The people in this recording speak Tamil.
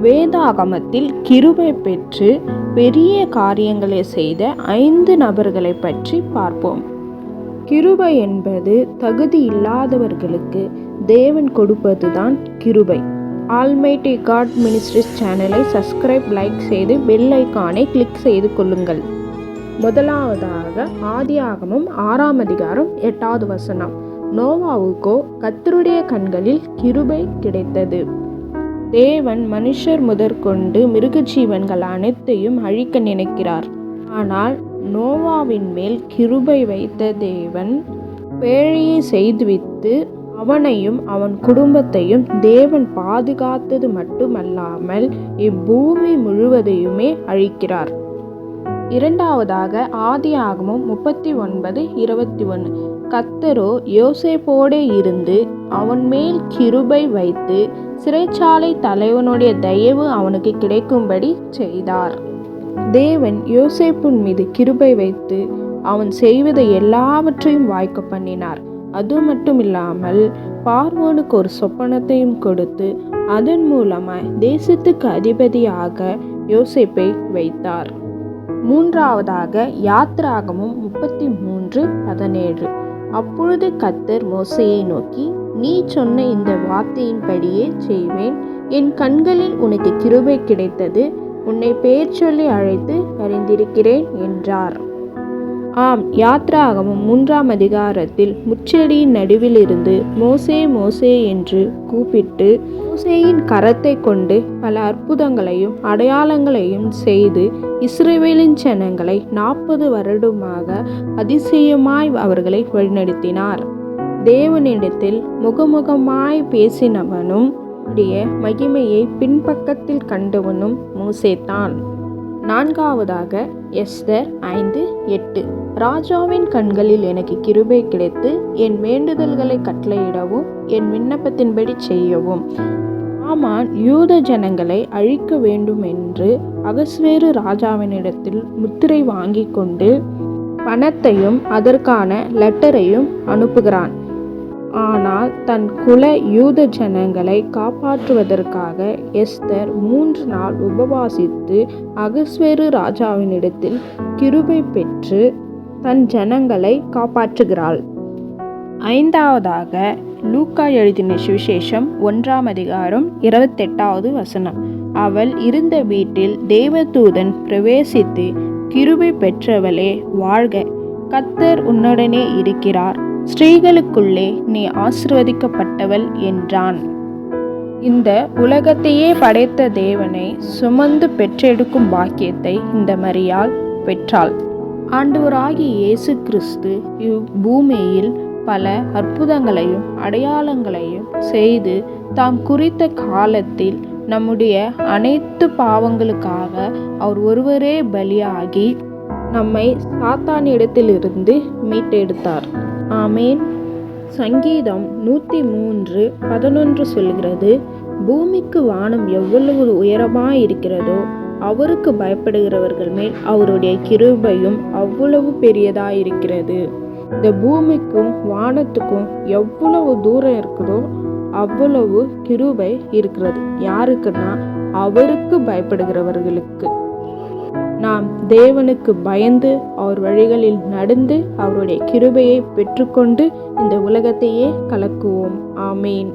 வேதாகமத்தில் கிருபை பெற்று பெரிய காரியங்களை செய்த 5 நபர்களை பற்றி பார்ப்போம். கிருபை என்பது தகுதி இல்லாதவர்களுக்கு தேவன் கொடுப்பதுதான் கிருபை. ஆல்மைட்டி காட் மினிஸ்ட்ரிஸ் சேனலை சப்ஸ்கிரைப், லைக் செய்து பெல் ஐகானை கிளிக் செய்து கொள்ளுங்கள். முதலாவதாக ஆதியாகமம் 6ஆம் அதிகாரம் 8வது வசனம். நோவாவுக்கோ கர்த்தருடைய கண்களில் கிருபை கிடைத்தது. தேவன் மனுஷர் முதற்கொண்டு மிருக ஜீவன்கள் அனைத்தையும் அழிக்க நினைக்கிறார். ஆனால் நோவாவின் மேல் கிருபை வைத்த தேவன் பேழையை செய்துவித்து அவனையும் அவன் குடும்பத்தையும் தேவன் பாதுகாத்தது மட்டுமல்லாமல் இப்பூமி முழுவதையுமே அழிக்கிறார். இரண்டாவதாக ஆதியாகமம் 39:21. கர்த்தரோ யோசேப்போடே இருந்து அவன் மேல் கிருபை வைத்து சிறைச்சாலை தலைவனுடைய தயவு அவனுக்கு கிடைக்கும்படி செய்தார். தேவன் யோசேப்பின் மீது கிருபை வைத்து அவன் செய்வதை எல்லாவற்றையும் வாய்க்க பண்ணினார். அது மட்டும் இல்லாமல் பார்வோனுக்கு ஒரு சொப்பனத்தையும் கொடுத்து அதன் மூலமாய் தேசத்துக்கு அதிபதியாக யோசேப்பை வைத்தார். மூன்றாவதாக யாத்ராகமம் 33:17. அப்பொழுது கர்த்தர் மோசேயை நோக்கி, நீ சொன்ன இந்த வார்த்தையின்படியே செய்வேன். என் கண்களில் உனக்கு கிருபை கிடைத்தது. உன்னை பெயர் சொல்லி அழைத்து அறிந்திருக்கிறேன் என்றார். ஆம், யாத்ராகமம் 3ஆம் அதிகாரத்தில் முட்செடியின் நடுவில் இருந்து மோசே மோசே என்று கூப்பிட்டு மோசேயின் கரத்தை கொண்டு பல அற்புதங்களையும் அடையாளங்களையும் செய்து இஸ்ரவேலின் ஜனங்களை 40 வருடமாக அதிசயமாய் அவர்களை வழிநடத்தினார். தேவனிடத்தில் முகமுகமாய் பேசினவனும் உடைய மகிமையை பின்பக்கத்தில் கண்டவனும் மோசேதான். நான்காவதாக எஸ்தர் 5:8. ராஜாவின் கண்களில் எனக்கு கிருபை கிடைத்து என் வேண்டுதல்களை கட்டளையிடவும் என் விண்ணப்பத்தின்படி செய்யவும். ஆமான் யூத ஜனங்களை அழிக்க வேண்டும் என்று அகஸ்வேரு ராஜாவினிடத்தில் முத்திரை வாங்கி கொண்டு பணத்தையும் அதற்கான லெட்டரையும் அனுப்புகிறான். ஆனால் தன் குல யூத ஜனங்களை காப்பாற்றுவதற்காக எஸ்தர் 3 நாள் உபவாசித்து அகஸ்வேரு ராஜாவினிடத்தில் கிருபை பெற்று தன் ஜனங்களை காப்பாற்றுகிறாள். ஐந்தாவதாக லூக்கா எழுதின சுவிசேஷம் 1ஆம் அதிகாரம் 28வது வசனம். அவள் இருந்த வீட்டில் தேவதூதன் பிரவேசித்து, கிருபை பெற்றவளே வாழ்க, கர்த்தர் உன்னுடனே இருக்கிறார், ஸ்திரீகளுக்குள்ளே நீ ஆசீர்வதிக்கப்பட்டவள் என்றான். இந்த உலகத்தையே படைத்த தேவனை சுமந்து பெற்றெடுக்கும் பாக்கியத்தை இந்த மரியாள் பெற்றாள். ஆண்டவராகிய இயேசு கிறிஸ்து இப்பூமியில் பல அற்புதங்களையும் அடையாளங்களையும் செய்து தாம் குறித்த காலத்தில் நம்முடைய அனைத்து பாவங்களுக்காக அவர் ஒருவரே பலியாகி நம்மை சாத்தானிடத்திலிருந்து மீட்டெடுத்தார். ஆமேன். சங்கீதம் 103:11 சொல்கிறது, பூமிக்கு வானம் எவ்வளவு உயரமாயிருக்கிறதோ அவருக்கு பயப்படுகிறவர்கள் மேல் அவருடைய கிருபையும் அவ்வளவு பெரியதாயிருக்கிறது. இந்த பூமிக்கும் வானத்துக்கும் எவ்வளவு தூரம் இருக்குதோ அவ்வளவு கிருபை இருக்கிறது. யாருக்குன்னா அவருக்கு பயப்படுகிறவர்களுக்கு. நாம் தேவனுக்கு பயந்து அவர் வழிகளில் நடந்து அவருடைய கிருபையை பெற்றுக்கொண்டு இந்த உலகத்தையே கலக்குவோம். ஆமேன்.